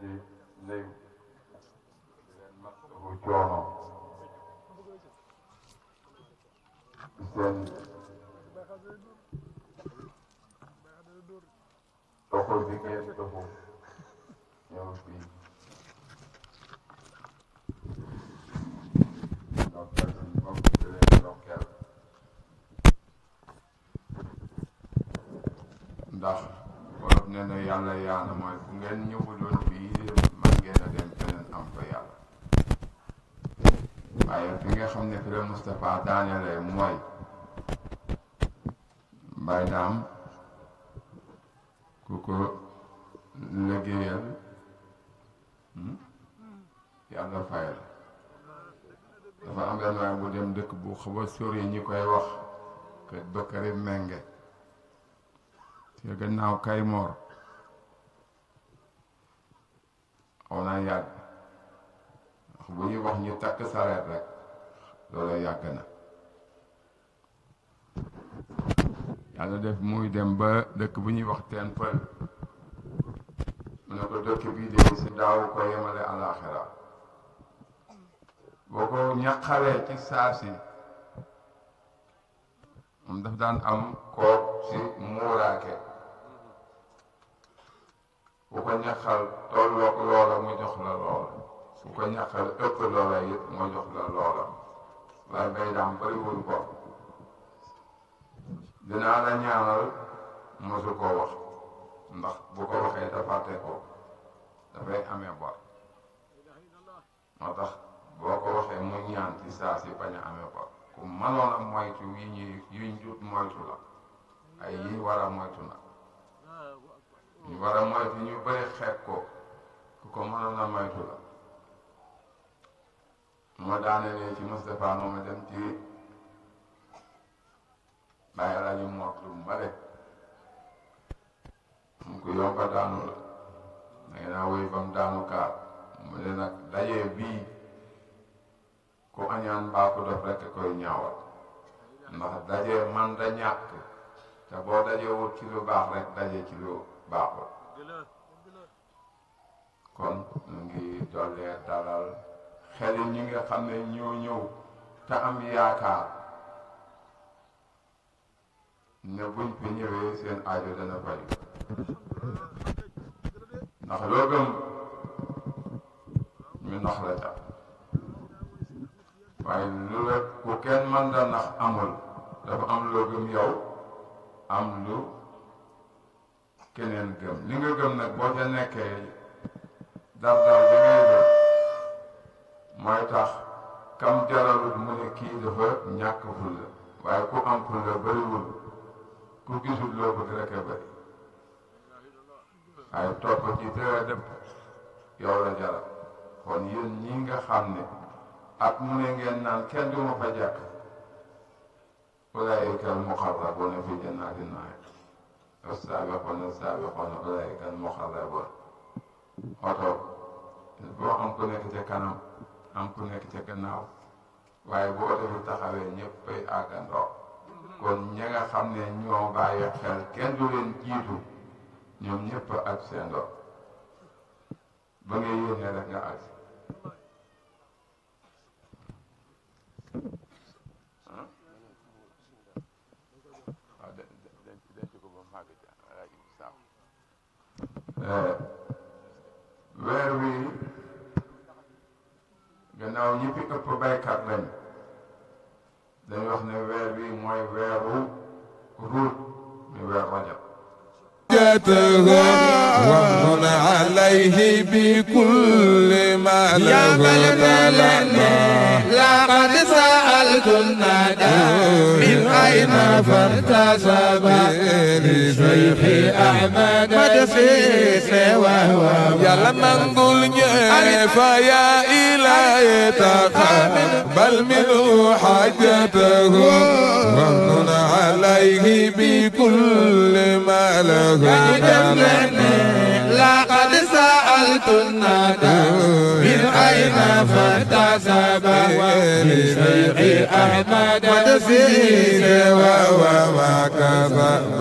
di nuyu di leen masawu coono ci seen doxal bi ngeen doxu ñëw fii ndokkeel suñu bopp di leen ndokkeel ndax wolof nee na yàlla yaana mooy fu ngeen ñëwuloon fii man ngeen a dem feneen am fa yàlla waaye fi nga xam ne fi la Moustapha daanelee mooy Baye Dame ku ko liggéeyal yàlla fayal dafa am benn waay bu dem dëkk bu xaw a sori ñi koy wax kër Bakary Menge ci gannaaw Kaymoor xaw naa yàgg ndax bu ñuy wax ñu takk sareet rek loolu yàgg na yàlla def muy dem ba dëkk bu ñuy wax teen pël mu ne ko dëkk bii de si daaw ko yemale àllaaxira boo ko ñaqalee ci saasi moom daf daan am kook si muuraake bu ko ñaqal tolloog loola mu jox la loola su ko ñaqal ëpp loola it mu jox la loola waaye Baye Dame bariwul ko dinaa la ñaanal mosu koo wax ndax bu ko waxee dafaate ko dafay amee bor moo tax boo ko waxee mu ñaan ci saa si bañ a amee bor ku mënoon a moytu yuñ jut moytu la ay yi war a moytu nag ñu war a moytu ñu bëri xeeb ko ku ko mënoon a moytu la moo daanelee ci Moustapha moom dem ci bàyyi la ñu mot lu mbare mu ko yomba daanu la dangay naa wéy bam daanu kaar mu ne nag dajee bii ku añaan mbaa ko def rekk koy ñaawal ndax dajee man da ñàkk te boo dajewul ci lu baax rek daje ci lu baaxul kon ñu ngi dollee dalal xel ñi nga xam ne ñoo ñëw te am yaakaar ne buñ fi ñëwee seen aajo dana faju ndax loo gëm ñu nax la ca waaye lu la ku kenn mën da nax amul dafa am loo gëm yow am lu keneen gëm li nga gëm nag boo ca nekkee dar da ngay gëm mooy tax kam jaralul mu ne kii dafa ñàkk fulla waaye ku am fulla bariwul ku gisul loo bëgg rek a bëri waaye topp ci dara dëpp yow la jaral kon yéen ñi nga xam ne at mu ne ngeen naan kenn du ma fa jàkk ulaa'ika al-muqarrabuuna fi jannaati na'iim was-saabiquuna as-saabiquuna ulaa'ika al-muqarrabuun oto boo am ku nekk ca kanam am ku nekk ca gannaaw waaye bu oto bi taxawee ñëpp ay àggandoo kon ña nga xam ne ñoo bàyyi xel kenn du leen jiitu ñoom ñëpp ak seen doom ba ngay yéene rek nga àgg weer wi gannaaw ñi fi ëpp baykat lañ dañ wax ne weer wi mooy weeru ruut mi weer rajab ومن عليه بكل ما له لقد سألت الندى من أين فارتسب لشيخ أحمد مدسيس وهو يا لما نقول فيا إلهي تقبل منه حاجته ومن عليه بكل ما له لقد سألت الندى من أين فارتسب لشيخ أحمد مدسيس وهو ما كذب